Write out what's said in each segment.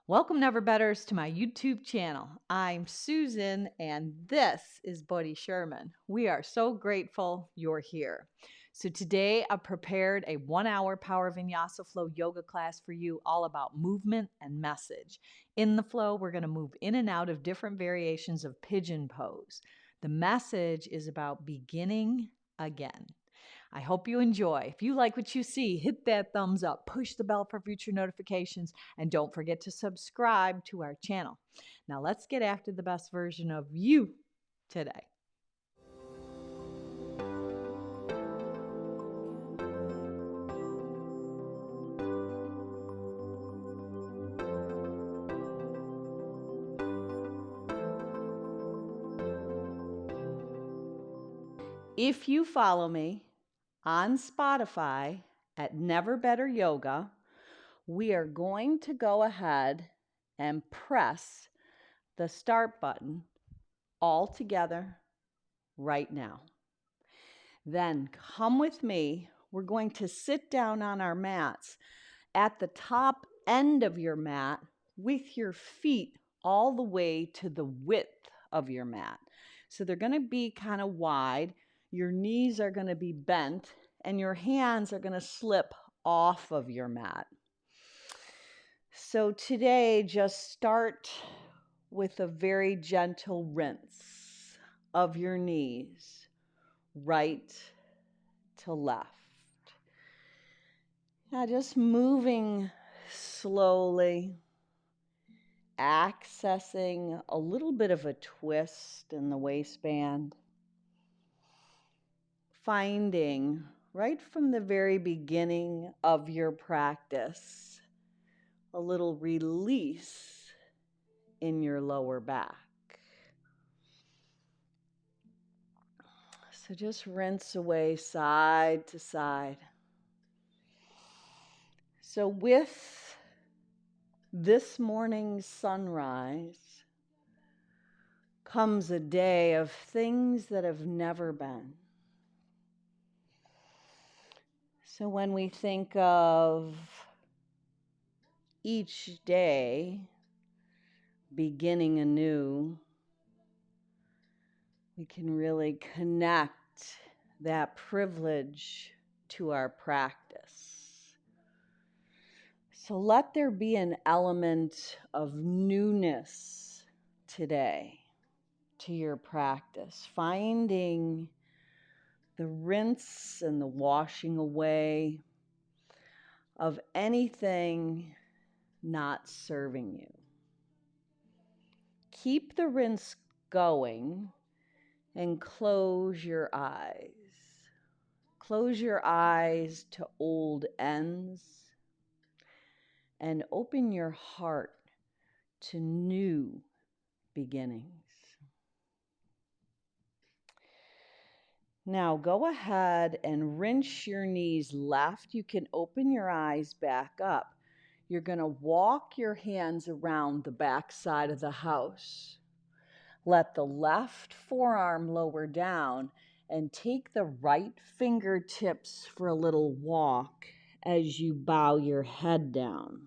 Welcome, Never Betters, to my YouTube channel. I'm Susan, and this is Buddy Sherman. We are so grateful you're here. So today I've prepared a 1-hour Power Vinyasa Flow yoga class for you, all about movement and message. In the flow, we're going to move in and out of different variations of pigeon pose. The message is about beginning again. I hope you enjoy. If you like what you see, hit that thumbs up, push the bell for future notifications, and don't forget to subscribe to our channel. Now let's get after the best version of you today. If you follow me on Spotify at Never Better Yoga, we are going to go ahead and press the start button all together right now. Then come with me. We're going to sit down on our mats at the top end of your mat with your feet all the way to the width of your mat. So they're going to be kind of wide. Your knees are going to be bent and your hands are going to slip off of your mat. So today, just start with a very gentle rinse of your knees, right to left. Now just moving slowly, accessing a little bit of a twist in the waistband, finding right from the very beginning of your practice a little release in your lower back. So just rinse away side to side. So with this morning's sunrise comes a day of things that have never been. So when we think of each day beginning anew, we can really connect that privilege to our practice. So let there be an element of newness today to your practice, finding the rinse and the washing away of anything not serving you. Keep the rinse going and close your eyes. Close your eyes to old ends and open your heart to new beginnings. Now go ahead and rinse your knees left. You can open your eyes back up. You're going to walk your hands around the back side of the house. Let the left forearm lower down and take the right fingertips for a little walk as you bow your head down.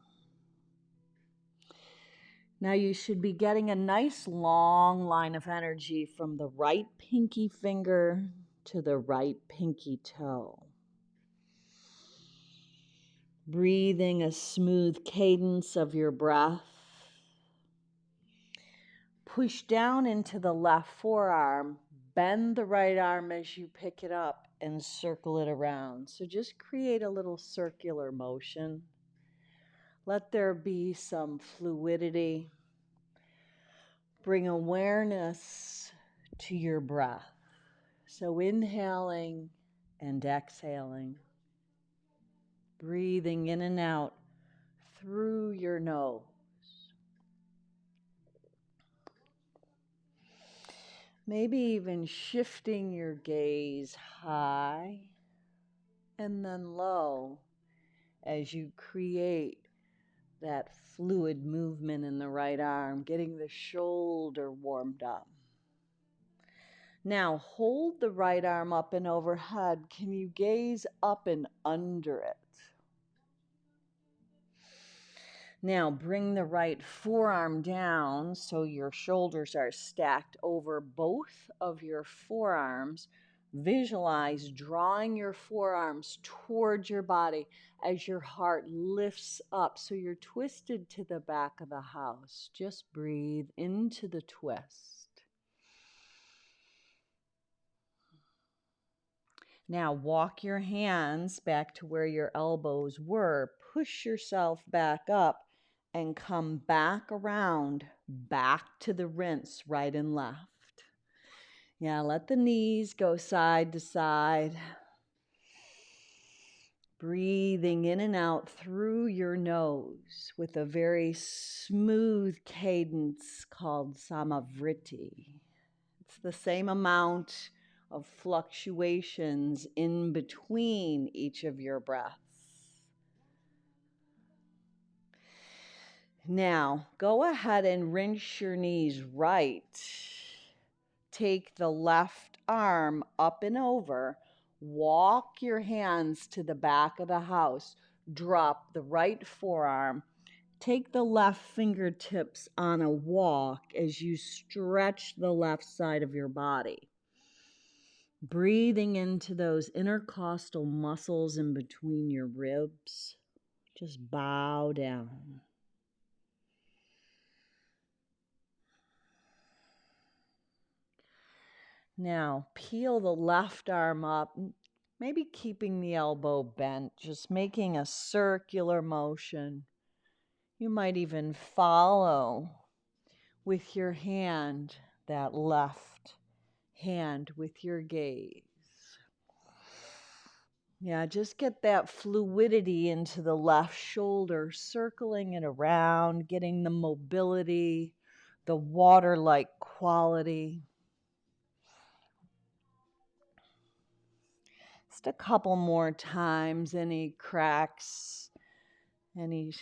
Now you should be getting a nice long line of energy from the right pinky finger to the right pinky toe. Breathing a smooth cadence of your breath. Push down into the left forearm, bend the right arm as you pick it up and circle it around. So just create a little circular motion. Let there be some fluidity. Bring awareness to your breath. So inhaling and exhaling. Breathing in and out through your nose. Maybe even shifting your gaze high and then low as you create that fluid movement in the right arm, getting the shoulder warmed up. Now hold the right arm up and overhead. Can you gaze up and under it? Now bring the right forearm down so your shoulders are stacked over both of your forearms. Visualize drawing your forearms towards your body as your heart lifts up. So you're twisted to the back of the house. Just breathe into the twist. Now walk your hands back to where your elbows were. Push yourself back up and come back around, back to the rinse, right and left. Yeah, let the knees go side to side. Breathing in and out through your nose with a very smooth cadence called samavriti. It's the same amount of fluctuations in between each of your breaths. Now, go ahead and rinse your knees right. Take the left arm up and over. Walk your hands to the back of the house. Drop the right forearm. Take the left fingertips on a walk as you stretch the left side of your body. Breathing into those intercostal muscles in between your ribs. Just bow down. Now, peel the left arm up, maybe keeping the elbow bent, just making a circular motion. You might even follow with your hand, that left hand with your gaze. Yeah, just get that fluidity into the left shoulder, circling it around, getting the mobility, the water-like quality. Just a couple more times. Any cracks, any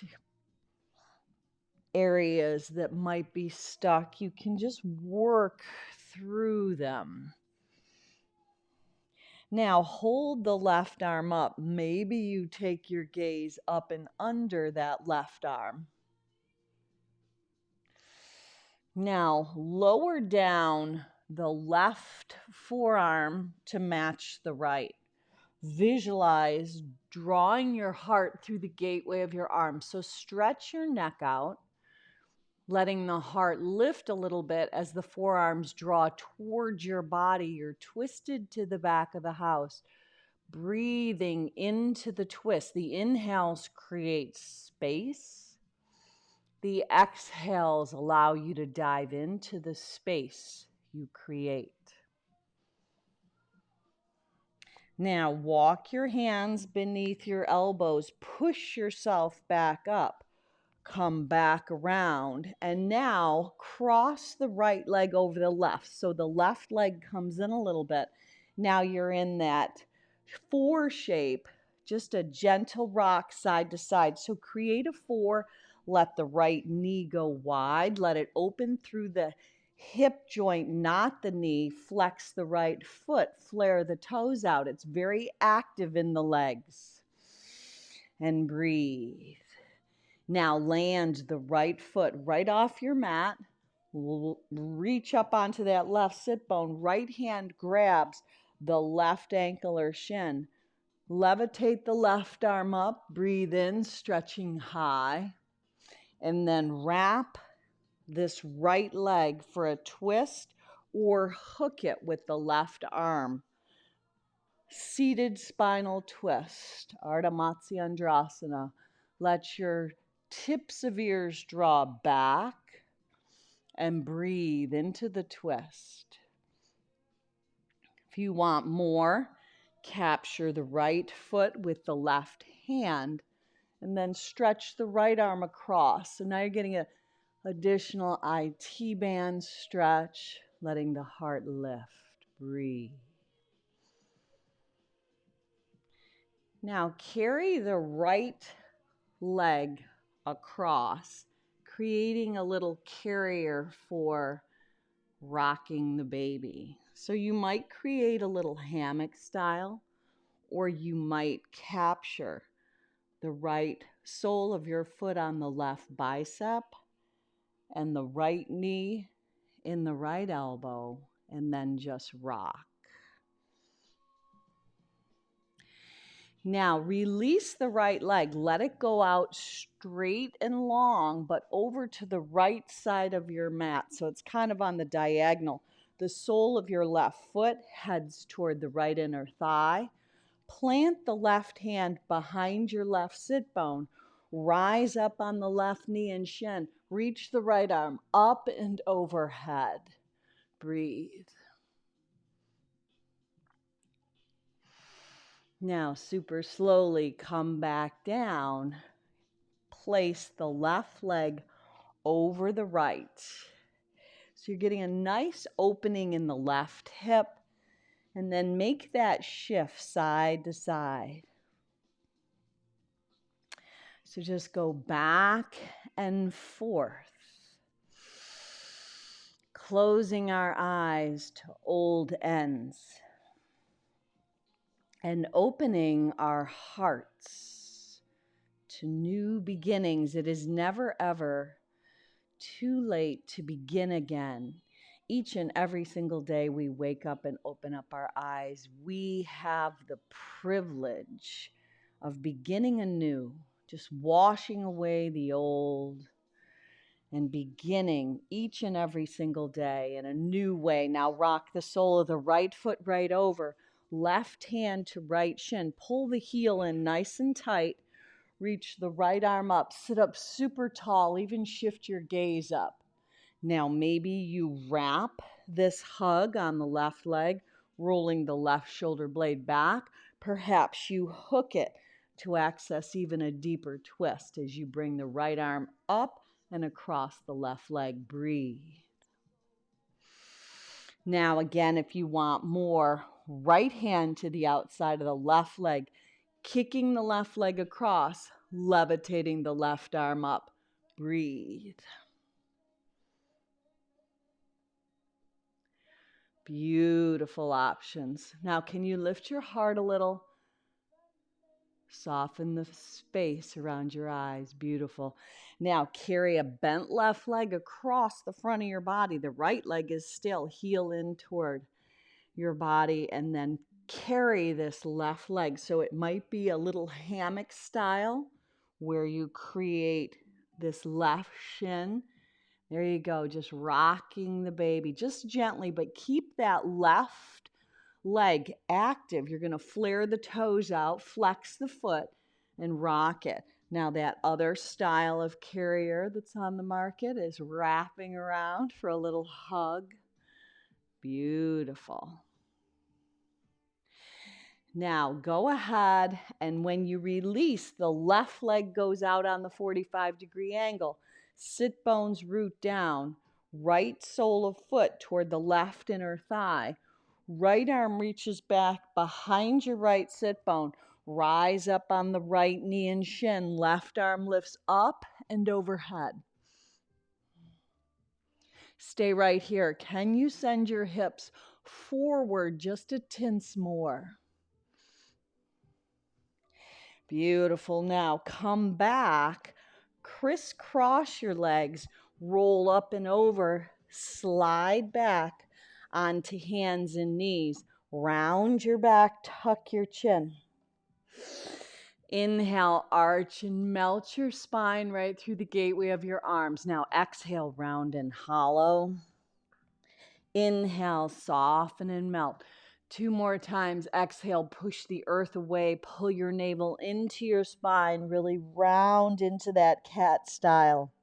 areas that might be stuck, you can just work through them. Now hold the left arm up. Maybe you take your gaze up and under that left arm. Now lower down the left forearm to match the right. Visualize drawing your heart through the gateway of your arm. So stretch your neck out, letting the heart lift a little bit as the forearms draw towards your body. You're twisted to the back of the house. Breathing into the twist. The inhales create space. The exhales allow you to dive into the space you create. Now walk your hands beneath your elbows. Push yourself back up. Come back around. And now cross the right leg over the left. So the left leg comes in a little bit. Now you're in that 4 shape, just a gentle rock side to side. So create a 4. Let the right knee go wide. Let it open through the hip joint, not the knee. Flex the right foot. Flare the toes out. It's very active in the legs. And breathe. Now land the right foot right off your mat. Reach up onto that left sit bone. Right hand grabs the left ankle or shin. Levitate the left arm up. Breathe in, stretching high. And then wrap this right leg for a twist or hook it with the left arm. Seated spinal twist, Ardha Matsyendrasana. Let your tips of ears draw back and breathe into the twist. If you want more, capture the right foot with the left hand and then stretch the right arm across. So now you're getting an additional IT band stretch, letting the heart lift. Breathe. Now carry the right leg across, creating a little carrier for rocking the baby. So you might create a little hammock style, or you might capture the right sole of your foot on the left bicep and the right knee in the right elbow, and then just rock. Now release the right leg. Let it go out straight and long, but over to the right side of your mat. So it's kind of on the diagonal. The sole of your left foot heads toward the right inner thigh. Plant the left hand behind your left sit bone. Rise up on the left knee and shin. Reach the right arm up and overhead. Breathe. Now, super slowly come back down. Place the left leg over the right. So you're getting a nice opening in the left hip, and then make that shift side to side. So just go back and forth, closing our eyes to old ends and opening our hearts to new beginnings. It is never, ever too late to begin again. Each and every single day we wake up and open up our eyes, we have the privilege of beginning anew, just washing away the old and beginning each and every single day in a new way. Now rock the sole of the right foot right over, left hand to right shin. Pull the heel in nice and tight. Reach the right arm up. Sit up super tall. Even shift your gaze up. Now maybe you wrap this hug on the left leg, rolling the left shoulder blade back. Perhaps you hook it to access even a deeper twist as you bring the right arm up and across the left leg. Breathe. Now again, if you want more, right hand to the outside of the left leg, kicking the left leg across, levitating the left arm up. Breathe. Beautiful options. Now, can you lift your heart a little? Soften the space around your eyes. Beautiful. Now, carry a bent left leg across the front of your body. The right leg is still, heel in toward your body, and then carry this left leg. So it might be a little hammock style where you create this left shin. There you go, just rocking the baby, just gently, but keep that left leg active. You're going to flare the toes out, flex the foot, and rock it. Now that other style of carrier that's on the market is wrapping around for a little hug. Beautiful. Now go ahead, and when you release, the left leg goes out on the 45-degree angle. Sit bones root down, right sole of foot toward the left inner thigh. Right arm reaches back behind your right sit bone. Rise up on the right knee and shin. Left arm lifts up and overhead. Stay right here. Can you send your hips forward just a tince more? Beautiful. Now come back, crisscross your legs, roll up and over, slide back onto hands and knees. Round your back, tuck your chin. Inhale, arch and melt your spine right through the gateway of your arms. Now exhale, round and hollow. Inhale, soften and melt. 2 more times. Exhale, push the earth away. Pull your navel into your spine. Really round into that cat style.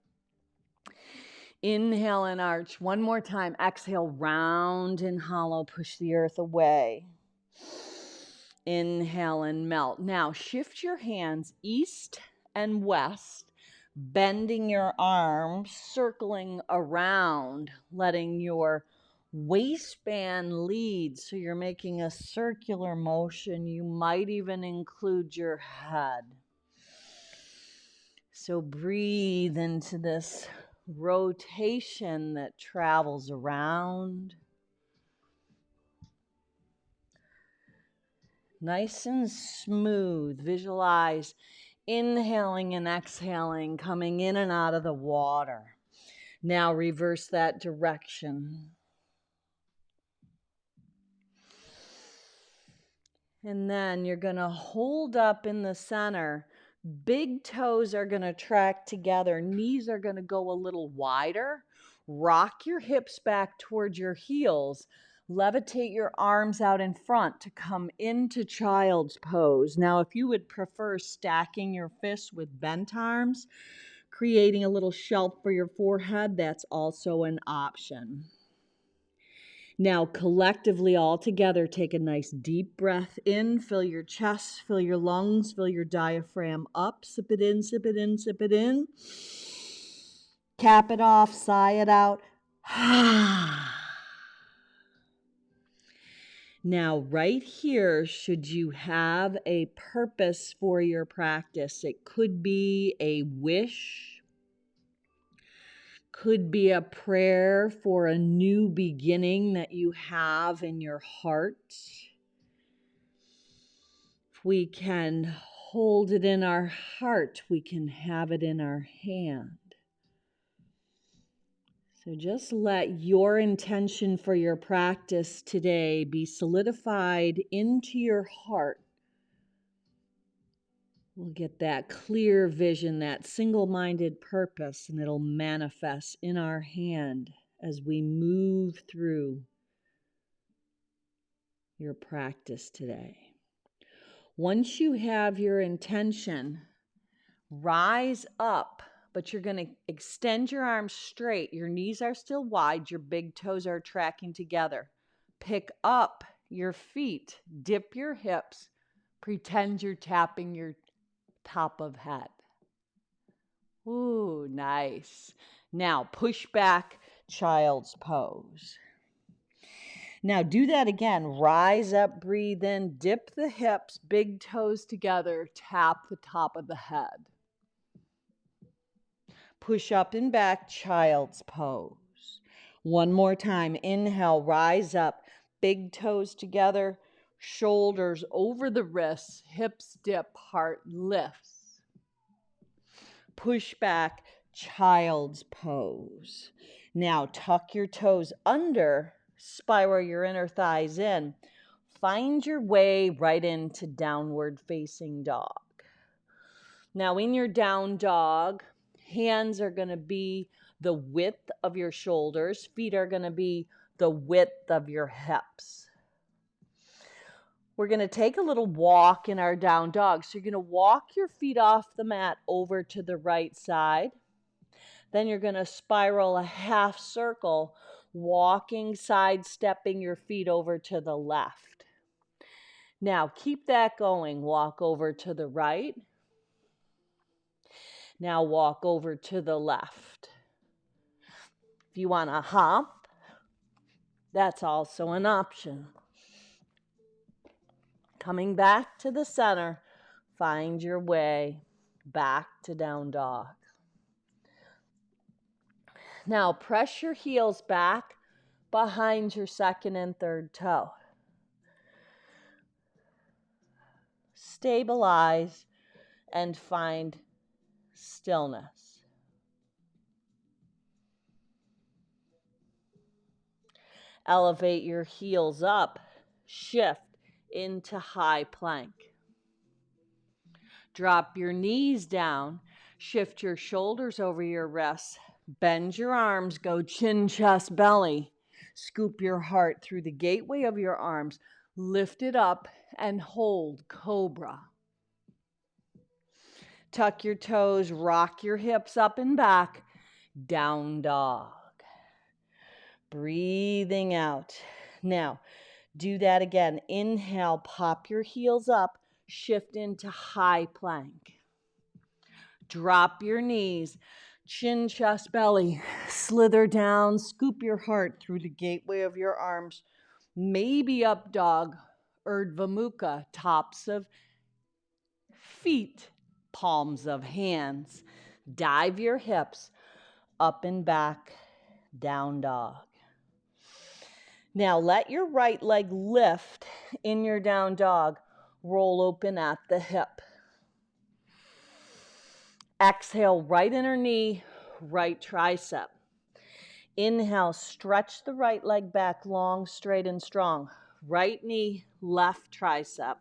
Inhale and arch. 1 more time. Exhale, round and hollow. Push the earth away. Inhale and melt. Now shift your hands east and west, bending your arms, circling around, letting your waistband lead. So you're making a circular motion. You might even include your head. So breathe into this rotation that travels around. Nice and smooth. Visualize Inhaling and exhaling, coming in and out of the water. Now reverse that direction. And then you're going to hold up in the center. Big toes are going to track together. Knees are going to go a little wider. Rock your hips back towards your heels. Levitate your arms out in front to come into child's pose. Now, if you would prefer stacking your fists with bent arms, creating a little shelf for your forehead, that's also an option. Now, collectively, all together, take a nice deep breath in. Fill your chest, fill your lungs, fill your diaphragm up. Sip it in, sip it in, sip it in. Cap it off, sigh it out. Now, right here, should you have a purpose for your practice, it could be a wish, could be a prayer for a new beginning that you have in your heart. If we can hold it in our heart, we can have it in our hand. So just let your intention for your practice today be solidified into your heart. We'll get that clear vision, that single-minded purpose, and it'll manifest in our hand as we move through your practice today. Once you have your intention, rise up, but you're going to extend your arms straight. Your knees are still wide. Your big toes are tracking together. Pick up your feet. Dip your hips. Pretend you're tapping your top of head. Ooh, nice. Now push back, child's pose. Now do that again. Rise up, breathe in, dip the hips, big toes together, tap the top of the head. Push up and back, child's pose. One more time. Inhale, rise up, big toes together, shoulders over the wrists, hips dip, heart lifts. Push back, child's pose. Now tuck your toes under, spiral your inner thighs in. Find your way right into downward facing dog. Now in your down dog, hands are going to be the width of your shoulders. Feet are going to be the width of your hips. We're going to take a little walk in our down dog. So you're going to walk your feet off the mat over to the right side. Then you're going to spiral a half circle, walking, sidestepping your feet over to the left. Now keep that going. Walk over to the right. Now walk over to the left. If you want to hop, that's also an option. Coming back to the center, find your way back to down dog. Now press your heels back behind your second and third toe. Stabilize and find stillness. Elevate your heels up, shift into high plank. Drop your knees down, shift your shoulders over your wrists, bend your arms, go chin, chest, belly. Scoop your heart through the gateway of your arms, lift it up and hold cobra. Tuck your toes, rock your hips up and back, down dog. Breathing out. Now, do that again. Inhale, pop your heels up, shift into high plank. Drop your knees, chin, chest, belly, slither down, scoop your heart through the gateway of your arms, maybe up dog, Urdhva Mukha, tops of feet, palms of hands. Dive your hips up and back, down dog. Now let your right leg lift in your down dog, roll open at the hip. Exhale, right inner knee, right tricep. Inhale, stretch the right leg back long, straight, and strong. Right knee, left tricep.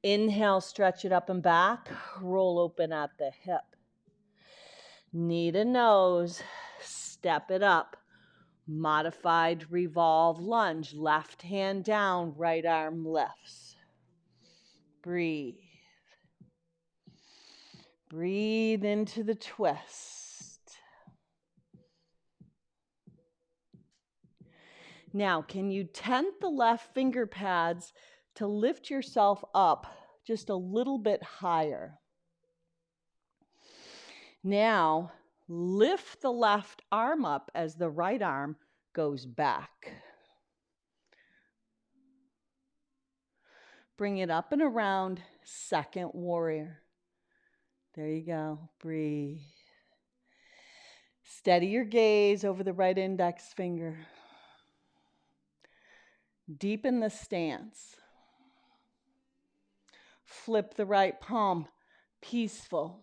Inhale, stretch it up and back. Roll open at the hip. Knee to nose, step it up. Modified revolve lunge. Left hand down, right arm lifts. Breathe. Breathe into the twist. Now, can you tent the left finger pads to lift yourself up just a little bit higher? Now, lift the left arm up as the right arm goes back. Bring it up and around, second warrior. There you go. Breathe. Steady your gaze over the right index finger. Deepen the stance. Flip the right palm. Peaceful.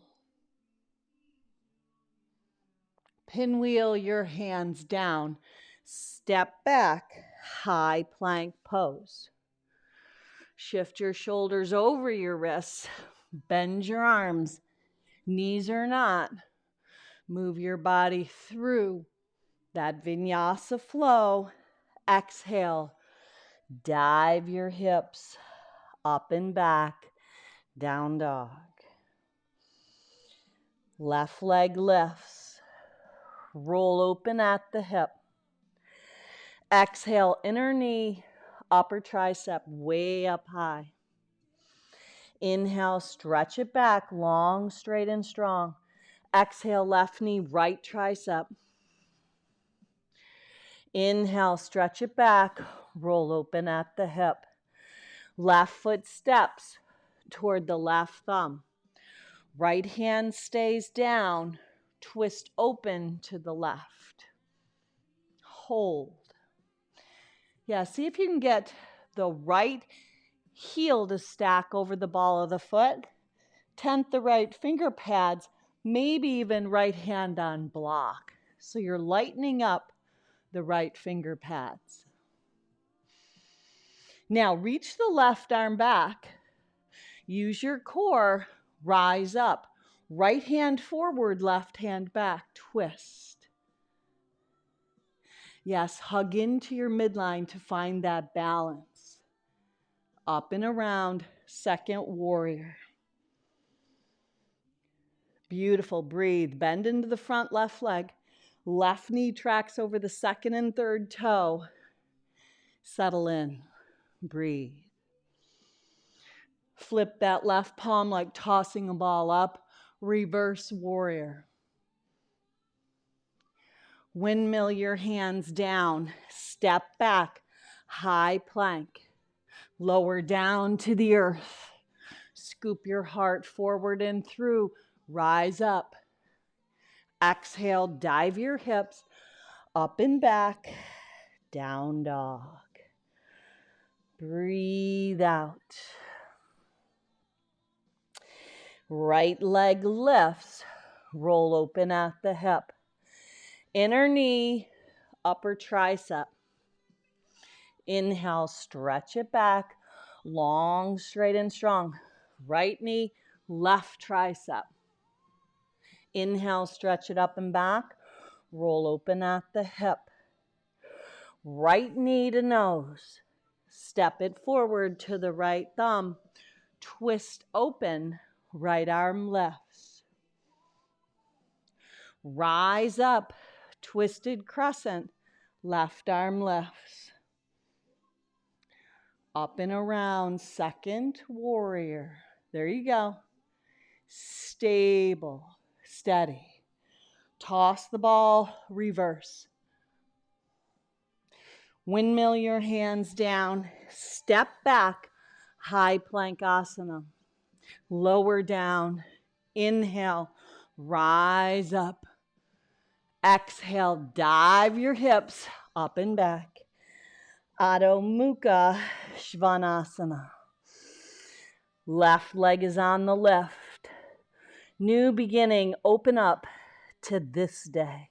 Pinwheel your hands down. Step back. High plank pose. Shift your shoulders over your wrists. Bend your arms. Knees or not. Move your body through that vinyasa flow. Exhale. Dive your hips up and back. Down dog. Left leg lifts. Roll open at the hip. Exhale, inner knee, upper tricep way up high. Inhale, stretch it back, long, straight, and strong. Exhale, left knee, right tricep. Inhale, stretch it back, roll open at the hip. Left foot steps toward the left thumb. Right hand stays down, twist open to the left. Hold. Yeah, see if you can get the right heel to stack over the ball of the foot. Tent the right finger pads, maybe even right hand on block. So you're lightening up the right finger pads. Now reach the left arm back. Use your core, rise up. Right hand forward, left hand back, twist. Yes, hug into your midline to find that balance. Up and around, second warrior. Beautiful, breathe. Bend into the front left leg. Left knee tracks over the second and third toe. Settle in, breathe. Flip that left palm like tossing a ball up. Reverse warrior. Windmill your hands down. Step back. High plank. Lower down to the earth. Scoop your heart forward and through. Rise up. Exhale, dive your hips up and back. Down dog. Breathe out. Right leg lifts. Roll open at the hip. Inner knee, upper tricep. Inhale, stretch it back. Long, straight, and strong. Right knee, left tricep. Inhale, stretch it up and back. Roll open at the hip. Right knee to nose. Step it forward to the right thumb. Twist open. Right arm lifts. Rise up. Twisted crescent. Left arm lifts. Up and around, second warrior. There you go. Stable, steady. Toss the ball, reverse. Windmill your hands down. Step back, high plank asana. Lower down. Inhale, rise up. Exhale, dive your hips up and back. Adho Mukha Svanasana. Left leg is on the lift. New beginning, open up to this day.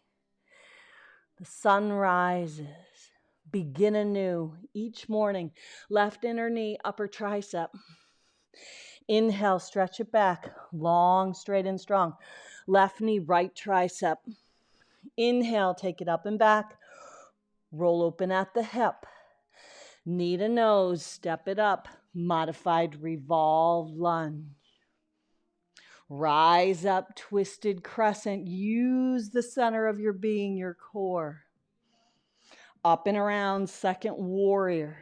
The sun rises. Begin anew each morning. Left inner knee, upper tricep. Inhale, stretch it back, long, straight, and strong. Left knee, right tricep. Inhale, take it up and back. Roll open at the hip. Knee to nose, step it up. Modified revolve lunge. Rise up, twisted crescent. Use the center of your being, your core. Up and around, second warrior.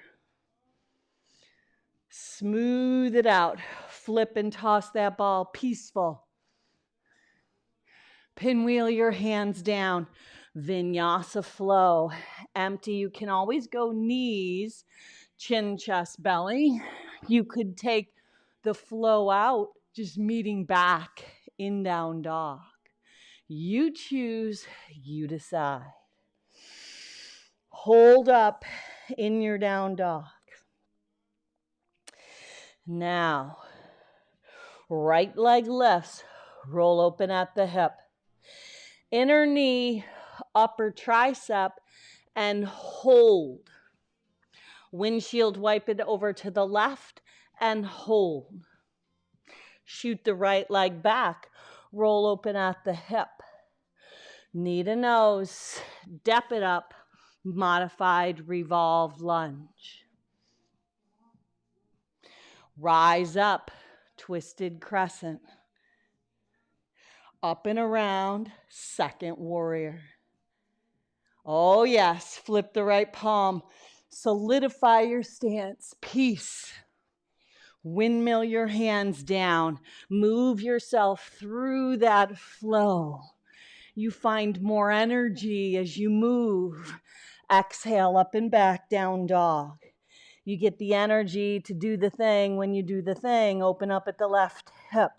Smooth it out. Flip and toss that ball, peaceful. Pinwheel your hands down. Vinyasa flow. Empty. You can always go knees, chin, chest, belly. You could take the flow out, just meeting back in down dog. You choose, you decide. Hold up in your down dog. Now, right leg lifts, roll open at the hip. Inner knee, upper tricep, and hold. Windshield wipe it over to the left and hold. Shoot the right leg back, roll open at the hip. Knee to nose, step it up, modified revolve lunge. Rise up, twisted crescent. Up and around, second warrior. Oh yes, flip the right palm. Solidify your stance, peace. Windmill your hands down. Move yourself through that flow. You find more energy as you move. Exhale, up and back, down dog. You get the energy to do the thing. When you do the thing, open up at the left hip.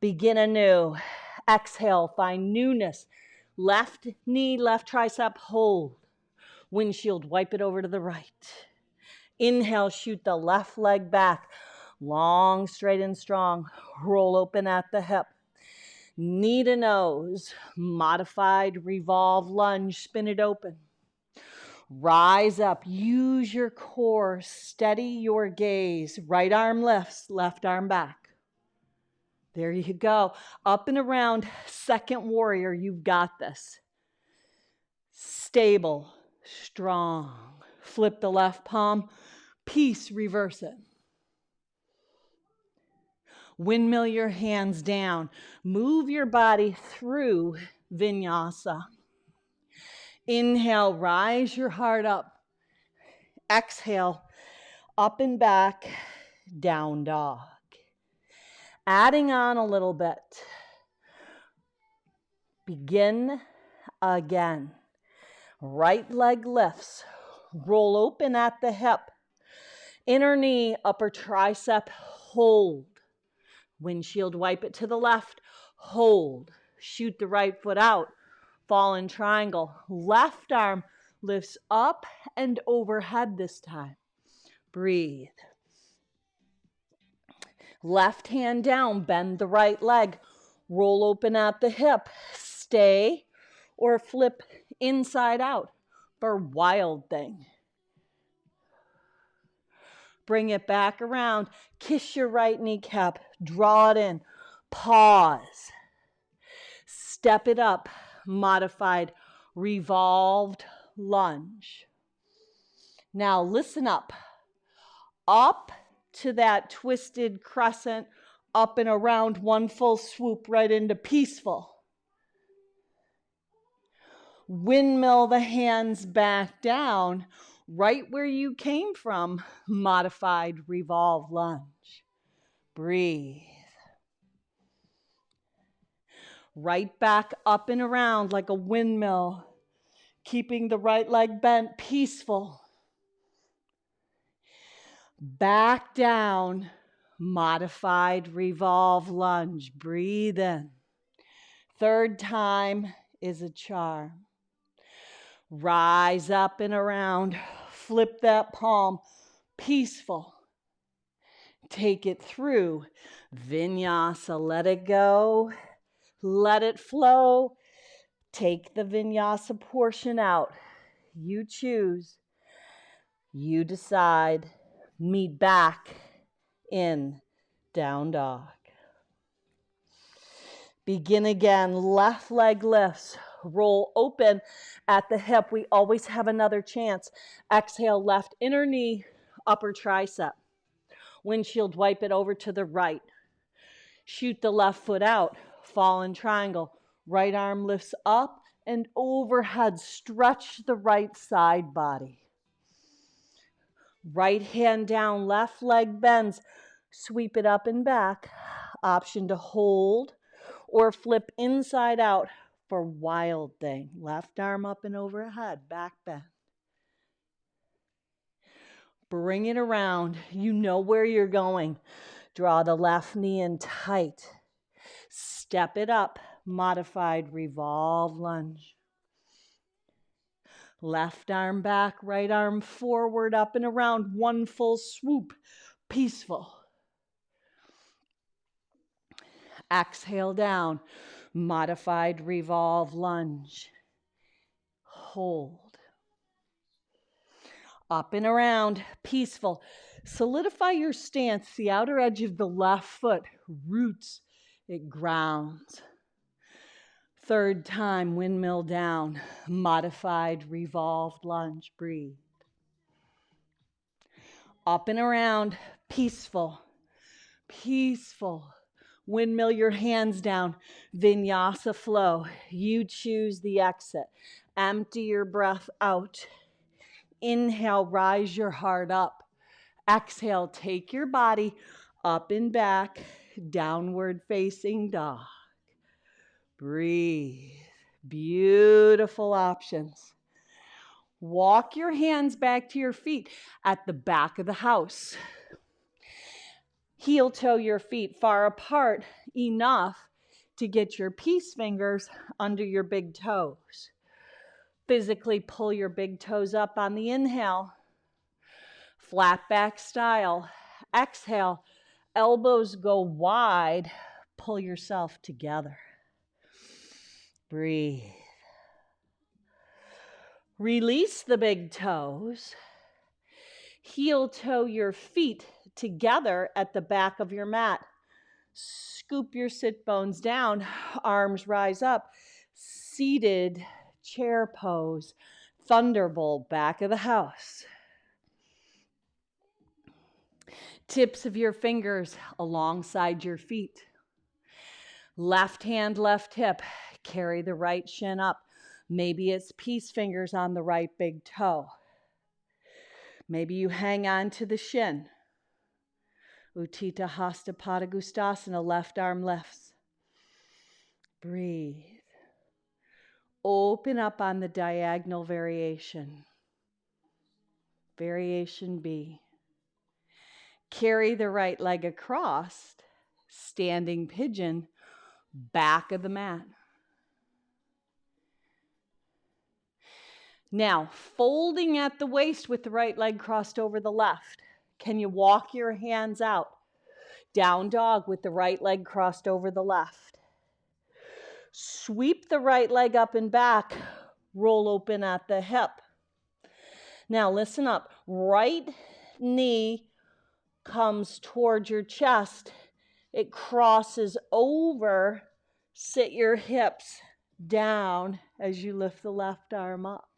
Begin anew. Exhale, find newness. Left knee, left tricep, hold. Windshield, wipe it over to the right. Inhale, shoot the left leg back. Long, straight, and strong. Roll open at the hip. Knee to nose. Modified revolve lunge. Spin it open. Rise up. Use your core. Steady your gaze. Right arm lifts, left arm back. There you go. Up and around, second warrior. You've got this. Stable, strong. Flip the left palm. Peace, reverse it. Windmill your hands down. Move your body through vinyasa. Inhale, rise your heart up. Exhale, up and back, down dog. Adding on a little bit. Begin again. Right leg lifts. Roll open at the hip. Inner knee, upper tricep, hold. Windshield wipe it to the left, hold. Shoot the right foot out. Fallen triangle. Left arm lifts up and overhead this time. Breathe. Left hand down, bend the right leg. Roll open at the hip. Stay or flip inside out for wild thing. Bring it back around. Kiss your right kneecap. Draw it in. Pause. Step it up. Modified revolved lunge. Now listen up. Up to that twisted crescent. Up and around, one full swoop right into peaceful. Windmill the hands back down. Right where you came from, modified revolve lunge. Breathe. Right back up and around like a windmill, keeping the right leg bent, peaceful. Back down, modified revolve lunge. Breathe in. Third time is a charm. Rise up and around. Flip that palm. Peaceful. Take it through vinyasa. Let it go. Let it flow. Take the vinyasa portion out. You choose. You decide. Meet back in down dog. Begin again. Left leg lifts. Roll open at the hip. We always have another chance. Exhale, left inner knee, upper tricep. Windshield wipe it over to the right. Shoot the left foot out. Fallen triangle. Right arm lifts up and overhead. Stretch the right side body. Right hand down, left leg bends. Sweep it up and back. Option to hold or flip inside out for wild thing. Left arm up and overhead, back bend. Bring it around. You know where you're going. Draw the left knee in tight. Step it up, modified revolve lunge. Left arm back, right arm forward, up and around, one full swoop, peaceful. Exhale down, modified revolve lunge. Hold. Up and around, peaceful. Solidify your stance, the outer edge of the left foot roots, it grounds. Third time, windmill down, modified revolved lunge, breathe. Up and around, peaceful, peaceful. Windmill your hands down, vinyasa flow. You choose the exit. Empty your breath out. Inhale, rise your heart up. Exhale, take your body up and back, downward facing dog. Breathe. Beautiful options. Walk your hands back to your feet at the back of the house. Heel toe your feet far apart enough to get your peace fingers under your big toes. Physically pull your big toes up on the inhale. Flat back style. Exhale, elbows go wide. Pull yourself together. Breathe. Release the big toes. Heel toe your feet together at the back of your mat. Scoop your sit bones down. Arms rise up. Seated chair pose. Thunderbolt, back of the house. Tips of your fingers alongside your feet. Left hand, left hip. Carry the right shin up. Maybe it's peace fingers on the right big toe. Maybe you hang on to the shin. Utthita Hasta Padangusthasana, left arm lifts. Breathe. Open up on the diagonal variation. Variation B. Carry the right leg across, standing pigeon, back of the mat. Now, folding at the waist with the right leg crossed over the left. Can you walk your hands out? Down dog with the right leg crossed over the left. Sweep the right leg up and back. Roll open at the hip. Now, listen up. Right knee comes towards your chest. It crosses over. Sit your hips down as you lift the left arm up.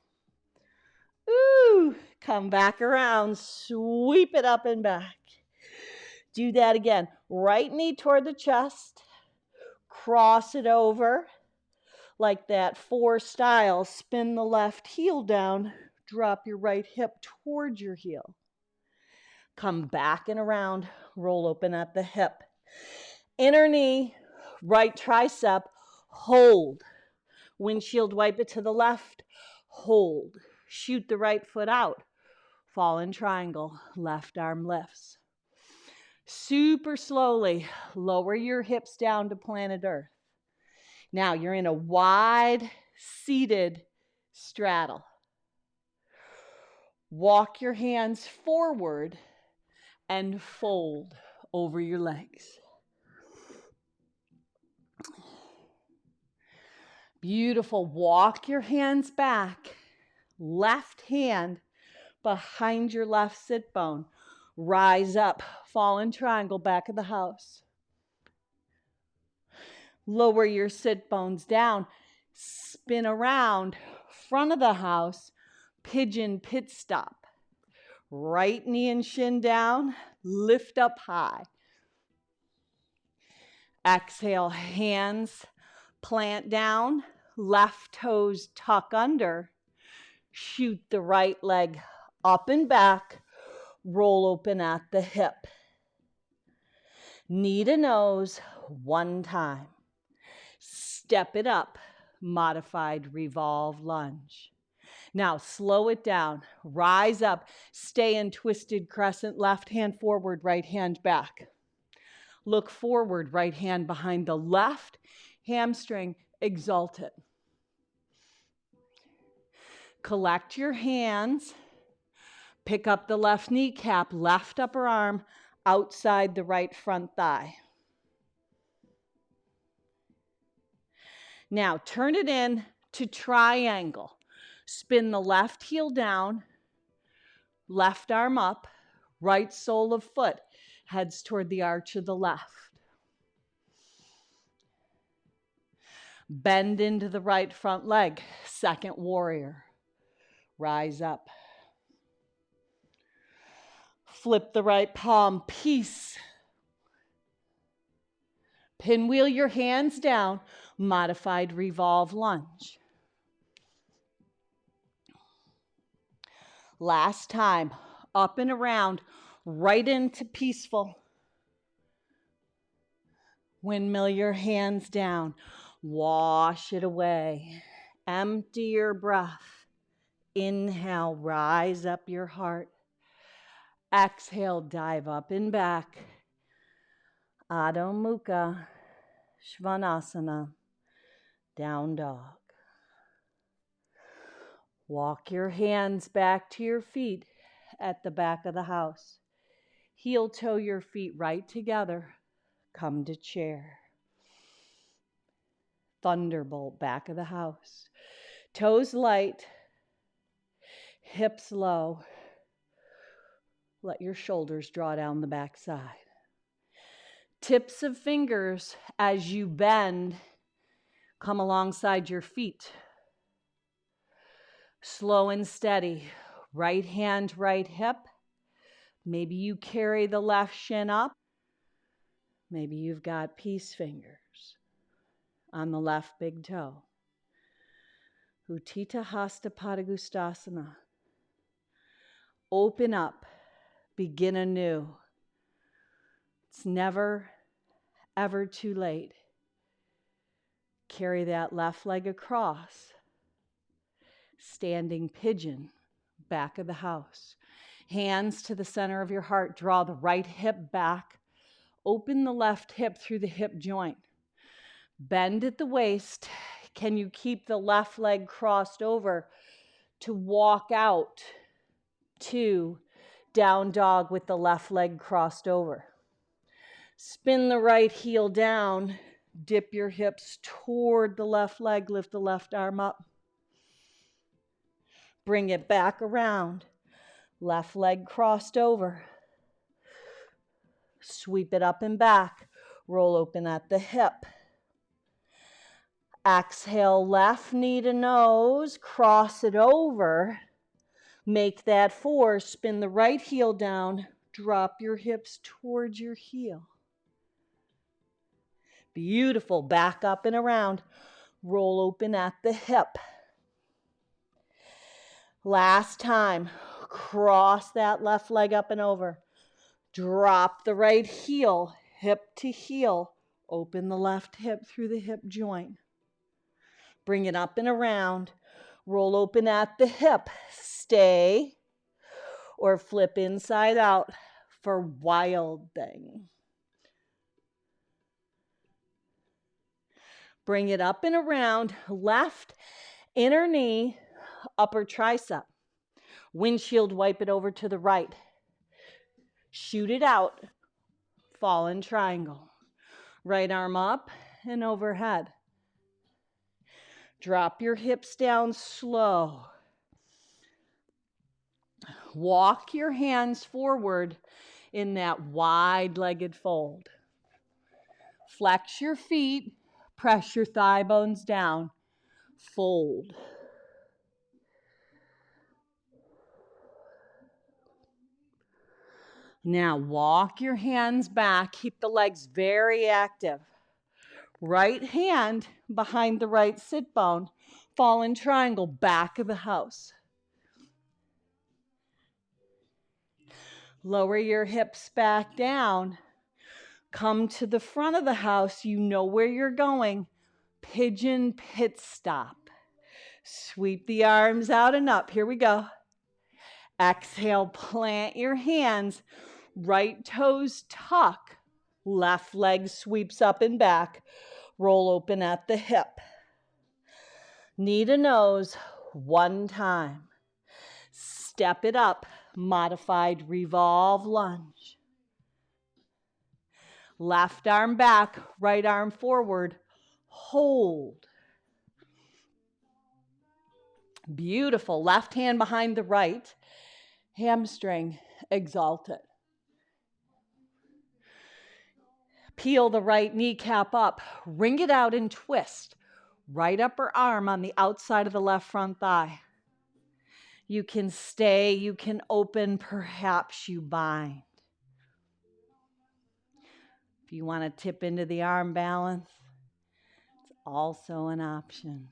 Ooh, come back around, sweep it up and back. Do that again. Right knee toward the chest, cross it over like that 4 style. Spin the left heel down, drop your right hip towards your heel. Come back and around, roll open at the hip. Inner knee, right tricep, hold. Windshield wipe it to the left, hold. Shoot the right foot out. Fallen triangle, left arm lifts. Super slowly, lower your hips down to planet Earth. Now you're in a wide seated straddle. Walk your hands forward and fold. over your legs. Beautiful. Walk your hands back. Left hand behind your left sit bone. Rise up. Fallen triangle, back of the house. Lower your sit bones down. Spin around. Front of the house. Pigeon pit stop. Right knee and shin down. Lift up high. Exhale, hands plant down. Left toes tuck under. Shoot the right leg up and back. Roll open at the hip. Knee to nose, one time. Step it up, modified revolve lunge. Now slow it down, rise up, stay in twisted crescent, left hand forward, right hand back. Look forward, right hand behind the left hamstring, exalt it. Collect your hands, pick up the left kneecap, left upper arm, outside the right front thigh. Now turn it in to triangle. Spin the left heel down, left arm up, right sole of foot heads toward the arch of the left. Bend into the right front leg, second warrior. Rise up. Flip the right palm, peace. Pinwheel your hands down, modified revolve lunge. Last time, up and around, right into peaceful. Windmill your hands down, wash it away. Empty your breath. Inhale, rise up your heart. Exhale, dive up and back. Adho Mukha Svanasana, down dog. Walk your hands back to your feet at the back of the house. Heel toe your feet right together. Come to chair. Thunderbolt, back of the house. Toes light, hips low. Let your shoulders draw down the back side. Tips of fingers as you bend, come alongside your feet. Slow and steady. Right hand, right hip. Maybe you carry the left shin up. Maybe you've got peace fingers on the left big toe. Utthita Hasta Padangusthasana. Open up. Begin anew. It's never, ever too late. Carry that left leg across. Standing pigeon, back of the house. Hands to the center of your heart. Draw the right hip back. Open the left hip through the hip joint. Bend at the waist. Can you keep the left leg crossed over to walk out to down dog with the left leg crossed over? Spin the right heel down. Dip your hips toward the left leg. Lift the left arm up. Bring it back around. Left leg crossed over. Sweep it up and back. Roll open at the hip. Exhale, left knee to nose. Cross it over. Make that four. Spin the right heel down. Drop your hips towards your heel. Beautiful. Back up and around. Roll open at the hip. Last time. Cross that left leg up and over. Drop the right heel, hip to heel. Open the left hip through the hip joint. Bring it up and around. Roll open at the hip. Stay or flip inside out for wild thing. Bring it up and around. Left inner knee, upper tricep. Windshield wipe it over to the right. Shoot it out fallen triangle. Right arm up and overhead. Drop your hips down slow. Walk your hands forward in that wide-legged fold. Flex your feet, press your thigh bones down, fold. Now walk your hands back, keep the legs very active. Right hand behind the right sit bone, fallen triangle, back of the house. Lower your hips back down. Come to the front of the house. You know where you're going. Pigeon pit stop. Sweep the arms out and up. Here we go. Exhale, plant your hands. Right toes tuck. Left leg sweeps up and back. Roll open at the hip. Knee to nose, one time. Step it up. Modified revolve lunge. Left arm back, right arm forward. Hold. Beautiful. Left hand behind the right. Hamstring exalted. Peel the right kneecap up. Wring it out and twist. Right upper arm on the outside of the left front thigh. You can stay, you can open, perhaps you bind. If you want to tip into the arm balance, it's also an option.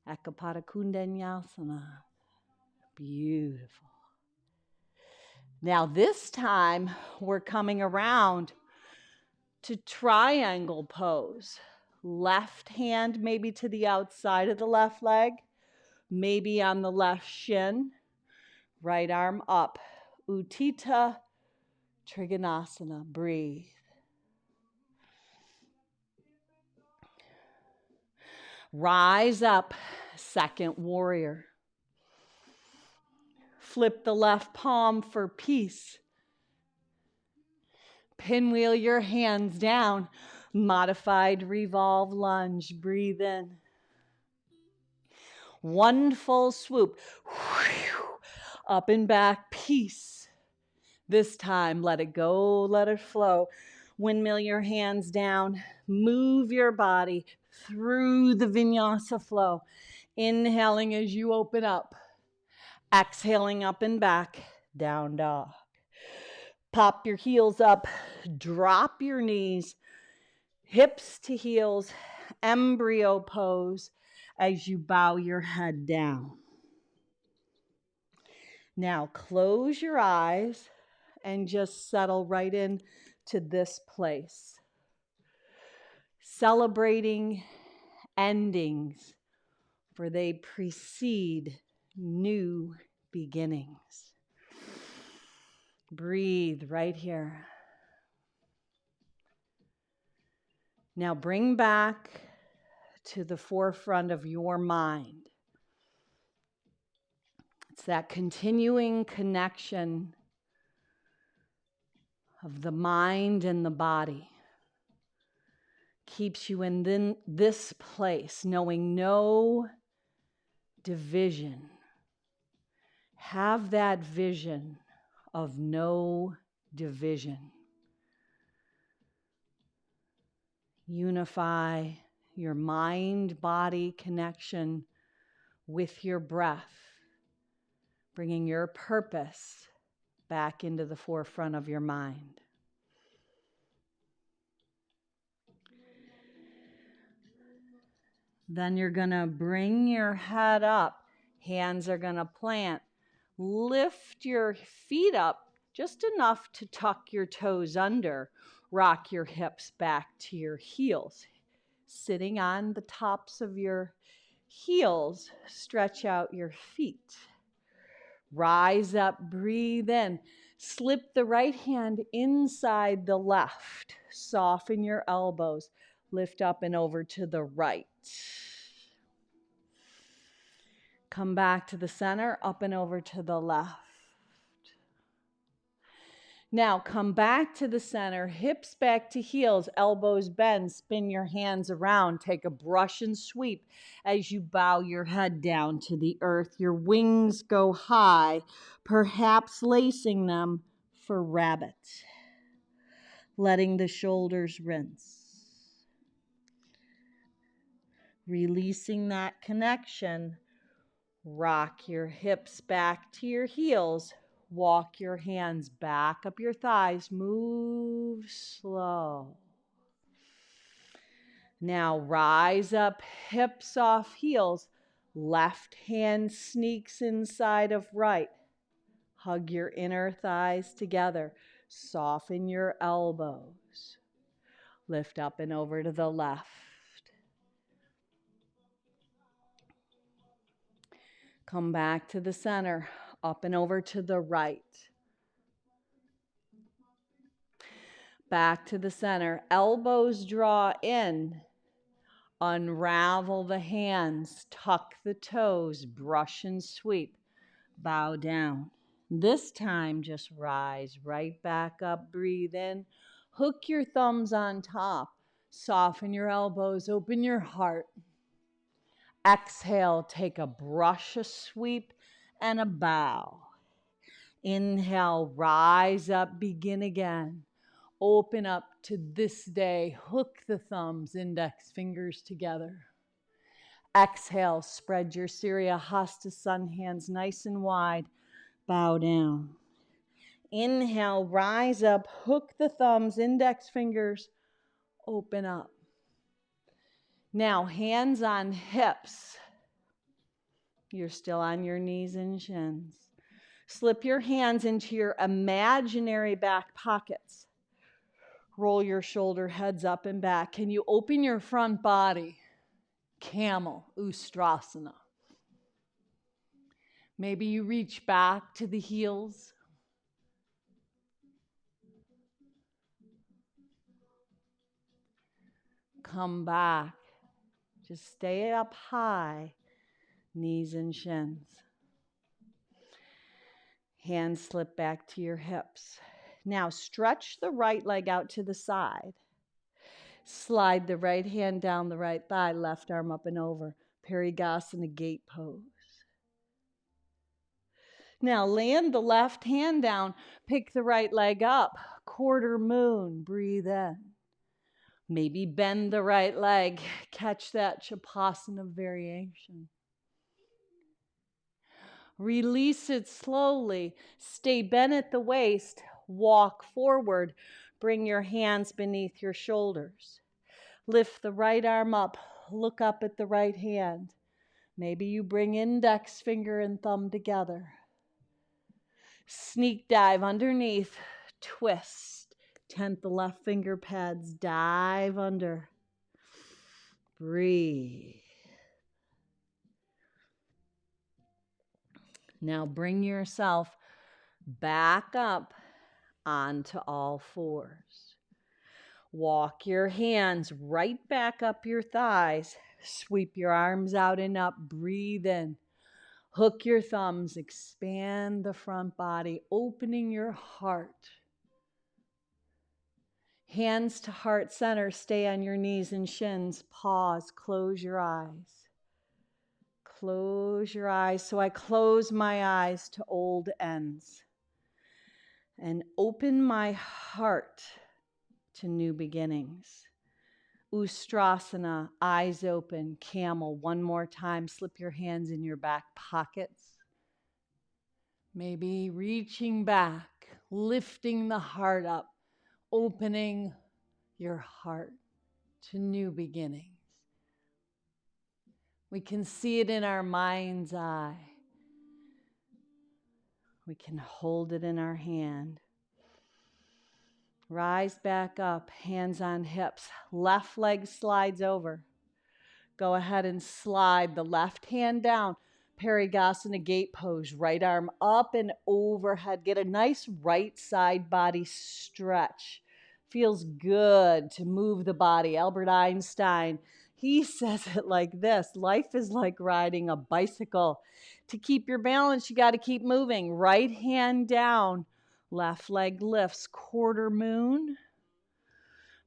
Ekapada Kundanyasana. Beautiful. Now this time we're coming around to triangle pose. Left hand maybe to the outside of the left leg, maybe on the left shin. Right arm up. Utthita Trikonasana. Breathe. Rise up, second warrior. Flip the left palm for peace. Pinwheel your hands down. Modified revolve lunge. Breathe in. One full swoop. Up and back, peace. This time, let it go, let it flow. Windmill your hands down. Move your body through the vinyasa flow. Inhaling as you open up. Exhaling up and back, down dog. Pop your heels up, drop your knees, hips to heels, embryo pose as you bow your head down. Now close your eyes and just settle right in to this place. Celebrating endings, for they precede new beginnings. Breathe right here. Now bring back to the forefront of your mind. It's that continuing connection of the mind and the body. Keeps you in this place, knowing no division. Have that vision of no division. Unify your mind-body connection with your breath, bringing your purpose back into the forefront of your mind. Then you're going to bring your head up. Hands are going to plant. Lift your feet up just enough to tuck your toes under. Rock your hips back to your heels. Sitting on the tops of your heels, stretch out your feet. Rise up, breathe in. Slip the right hand inside the left. Soften your elbows. Lift up and over to the right. Come back to the center, up and over to the left. Now come back to the center, hips back to heels, elbows bend, spin your hands around, take a brush and sweep as you bow your head down to the earth. Your wings go high, perhaps lacing them for rabbit. Letting the shoulders rinse. Releasing that connection. Rock your hips back to your heels. Walk your hands back up your thighs. Move slow. Now rise up, hips off heels. Left hand sneaks inside of right. Hug your inner thighs together. Soften your elbows. Lift up and over to the left. Come back to the center, up and over to the right. Back to the center, elbows draw in. Unravel the hands, tuck the toes, brush and sweep, bow down. This time, just rise right back up, breathe in, hook your thumbs on top, soften your elbows, open your heart. Exhale, take a brush, a sweep, and a bow. Inhale, rise up, begin again. Open up to this day, hook the thumbs, index fingers together. Exhale, spread your Surya Hasta sun hands nice and wide, bow down. Inhale, rise up, hook the thumbs, index fingers, open up. Now, hands on hips. You're still on your knees and shins. Slip your hands into your imaginary back pockets. Roll your shoulder heads up and back. Can you open your front body? Camel, Ustrasana. Maybe you reach back to the heels. Come back. Just stay up high, knees and shins. Hands slip back to your hips. Now stretch the right leg out to the side. Slide the right hand down the right thigh, left arm up and over. Parigasana gate pose. Now land the left hand down, pick the right leg up. Quarter moon, breathe in. Maybe bend the right leg, catch that Shavasana variation. Release it slowly. Stay bent at the waist. Walk forward. Bring your hands beneath your shoulders. Lift the right arm up. Look up at the right hand. Maybe you bring index finger and thumb together. Sneak dive underneath. Twist. Tent the left finger pads. Dive under. Breathe. Now bring yourself back up onto all fours. Walk your hands right back up your thighs. Sweep your arms out and up. Breathe in. Hook your thumbs. Expand the front body, opening your heart. Hands to heart center. Stay on your knees and shins. Pause. Close your eyes. Close your eyes. So I close my eyes to old ends and open my heart to new beginnings. Ustrasana, eyes open, camel. One more time, slip your hands in your back pockets. Maybe reaching back, lifting the heart up, opening your heart to new beginnings. We can see it in our mind's eye. We can hold it in our hand. Rise back up, hands on hips. Left leg slides over. Go ahead and slide the left hand down. Parigasana gate pose. Right arm up and overhead. Get a nice right side body stretch. Feels good to move the body. Albert Einstein, he says it like this: life is like riding a bicycle. To keep your balance, you got to keep moving. Right hand down. Left leg lifts, quarter moon.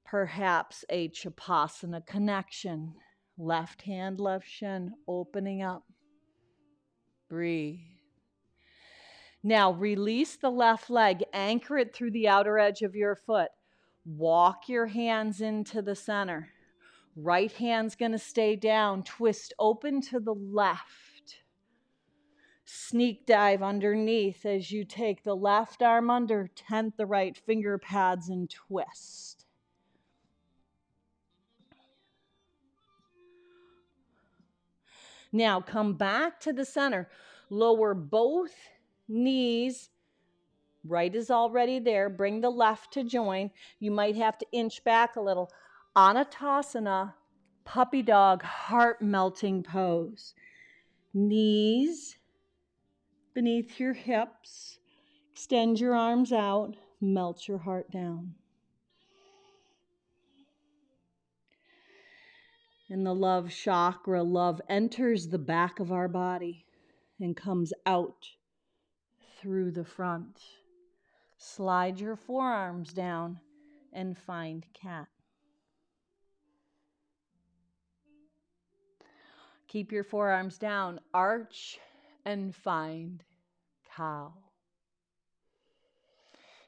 Perhaps a Chapasana connection. Left hand, left shin, opening up. Breathe. Now release the left leg, anchor it through the outer edge of your foot. Walk your hands into the center. Right hand's going to stay down. Twist open to the left. Sneak dive underneath as you take the left arm under, tent the right finger pads and twist. Now come back to the center. Lower both knees. Right is already there. Bring the left to join. You might have to inch back a little. Anatasana, puppy dog, heart melting pose. Knees beneath your hips. Extend your arms out. Melt your heart down. In the love chakra, love enters the back of our body and comes out through the front. Slide your forearms down and find cat. Keep your forearms down, arch and find cow.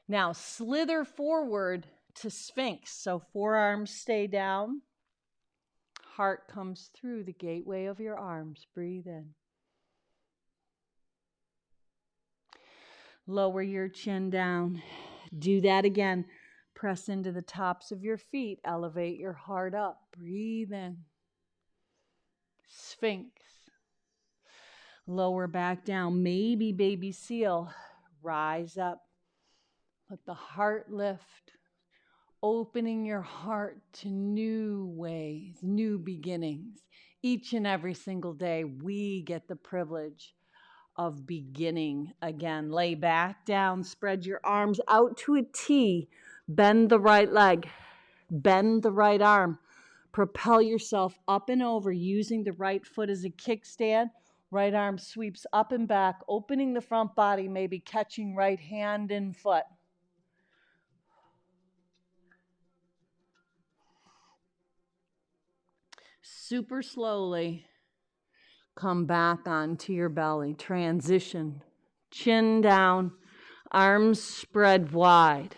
Now slither forward to Sphinx. So forearms stay down. Heart comes through the gateway of your arms. Breathe in. Lower your chin down. Do that again. Press into the tops of your feet. Elevate your heart up. Breathe in. Sphinx. Lower back down. Maybe baby seal. Rise up. Let the heart lift. Opening your heart to new ways, new beginnings. Each and every single day, we get the privilege of beginning again. Lay back down, spread your arms out to a T. Bend the right leg, bend the right arm. Propel yourself up and over using the right foot as a kickstand. Right arm sweeps up and back, opening the front body, maybe catching right hand and foot. Super slowly, come back onto your belly. Transition. Chin down, arms spread wide.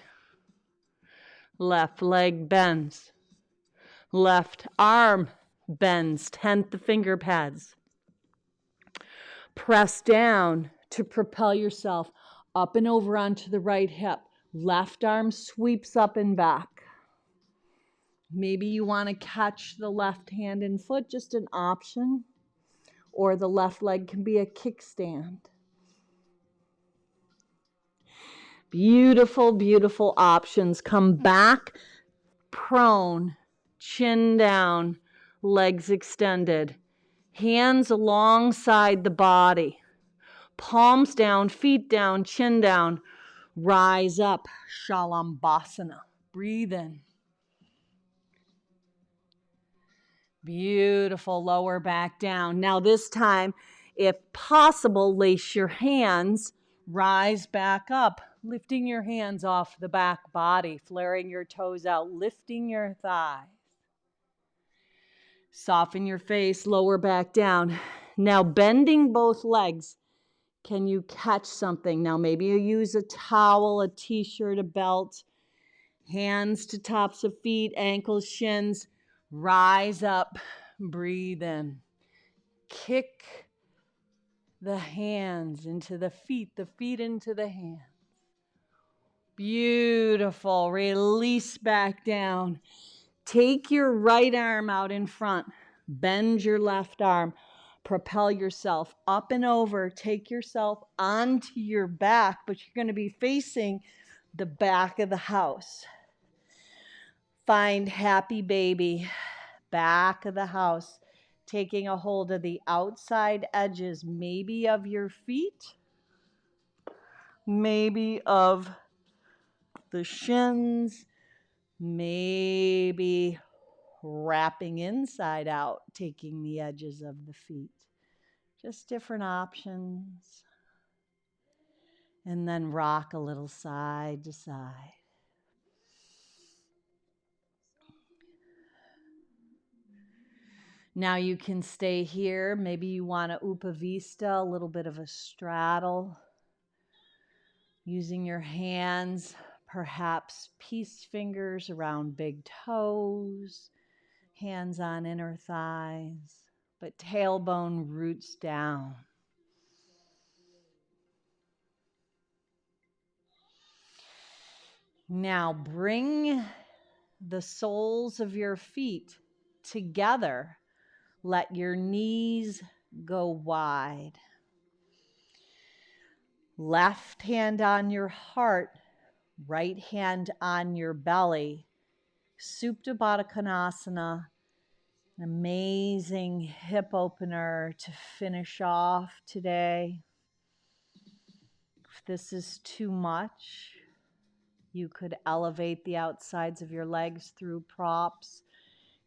Left leg bends. Left arm bends. Tent the finger pads. Press down to propel yourself up and over onto the right hip. Left arm sweeps up and back. Maybe you want to catch the left hand and foot, just an option. Or the left leg can be a kickstand. Beautiful, beautiful options. Come back, prone, chin down, legs extended. Hands alongside the body. Palms down, feet down, chin down. Rise up, Shalambhasana. Breathe in. Beautiful, lower back down. Now this time, if possible, lace your hands, rise back up, lifting your hands off the back body, flaring your toes out, lifting your thighs. Soften your face, lower back down. Now bending both legs. Can you catch something? Now maybe you use a towel, a t-shirt, a belt. Hands to tops of feet, ankles, shins. Rise up, breathe in. Kick the hands into the feet into the hands. Beautiful. Release back down. Take your right arm out in front. Bend your left arm. Propel yourself up and over. Take yourself onto your back, but you're going to be facing the back of the house. Find happy baby, back of the house, taking a hold of the outside edges, maybe of your feet, maybe of the shins, maybe wrapping inside out, taking the edges of the feet. Just different options. And then rock a little side to side. Now you can stay here. Maybe you want a upavista, a little bit of a straddle. Using your hands, perhaps peace fingers around big toes, hands on inner thighs, but tailbone roots down. Now bring the soles of your feet together. Let your knees go wide. Left hand on your heart, right hand on your belly. Supta Baddha Konasana, an amazing hip opener to finish off today. If this is too much, you could elevate the outsides of your legs through props.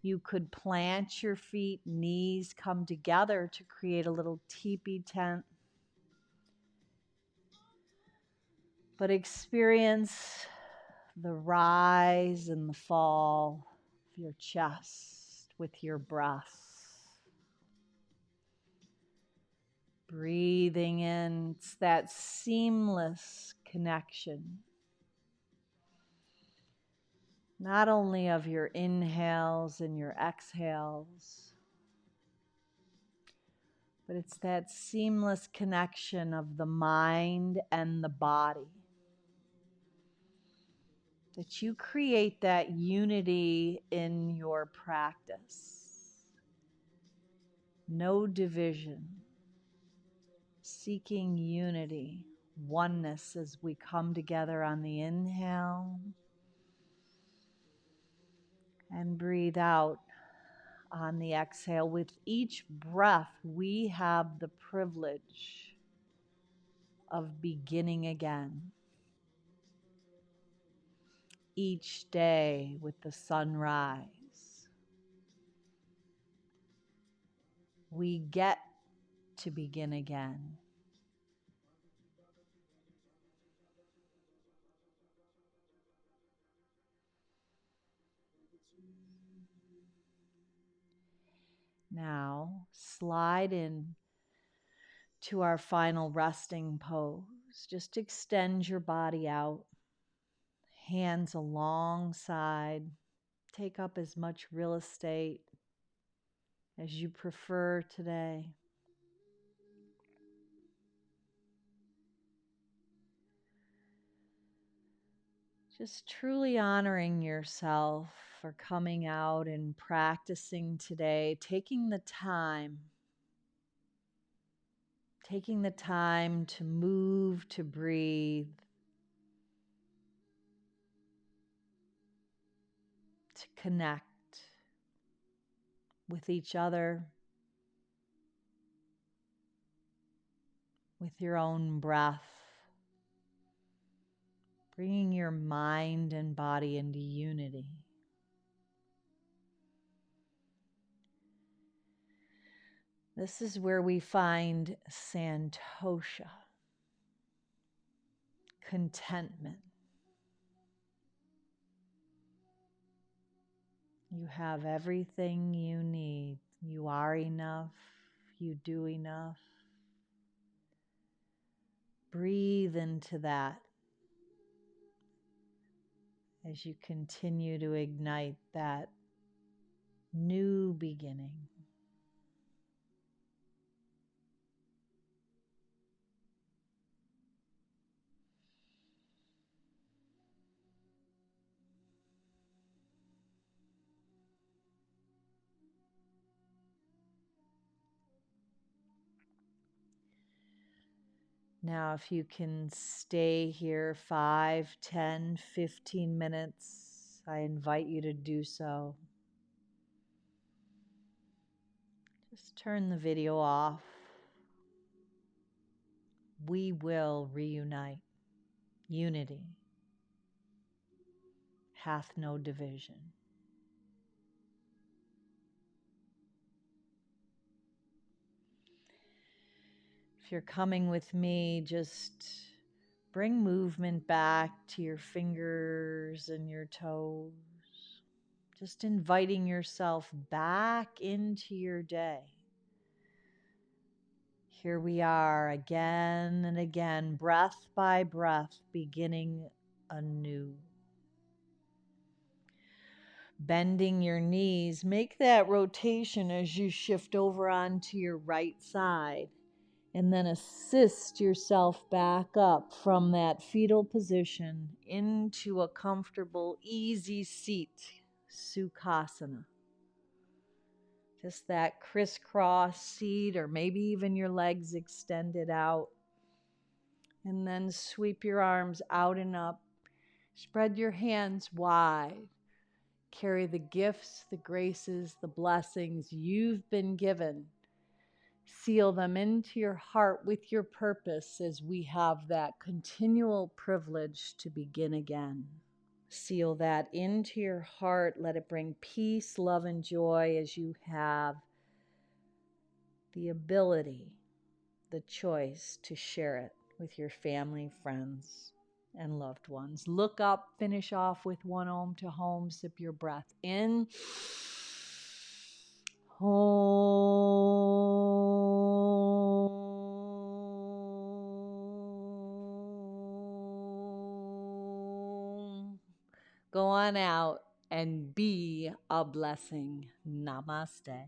You could plant your feet, knees come together to create a little teepee tent. But experience the rise and the fall of your chest with your breath. Breathing in, it's that seamless connection. Not only of your inhales and your exhales, but it's that seamless connection of the mind and the body. That you create that unity in your practice. No division. Seeking unity, oneness as we come together on the inhale. And breathe out on the exhale. With each breath, we have the privilege of beginning again. Each day with the sunrise, we get to begin again. Now, slide in to our final resting pose. Just extend your body out, hands alongside. Take up as much real estate as you prefer today. Just truly honoring yourself for coming out and practicing today, taking the time to move, to breathe, to connect with each other, with your own breath, bringing your mind and body into unity. This is where we find santosha, contentment. You have everything you need. You are enough. You do enough. Breathe into that as you continue to ignite that new beginning. Now, if you can stay here 5, 10, 15 minutes, I invite you to do so. Just turn the video off. We will reunite. Unity hath no division. If you're coming with me, just Bring movement back to your fingers and your toes. Just inviting yourself back into your day. Here we are again and again, breath by breath, beginning anew. Bending your knees, make that rotation as you shift over onto your right side. And then assist yourself back up from that fetal position into a comfortable, easy seat, Sukhasana. Just that crisscross seat, or maybe even your legs extended out. And then sweep your arms out and up. Spread your hands wide. Carry the gifts, the graces, the blessings you've been given. Seal them into your heart with your purpose as we have that continual privilege to begin again. Seal that into your heart. Let it bring peace, love, and joy as you have the ability, the choice to share it with your family, friends, and loved ones. Look up, finish off with one Om to home. Sip your breath in. Om. Go on out and be a blessing. Namaste.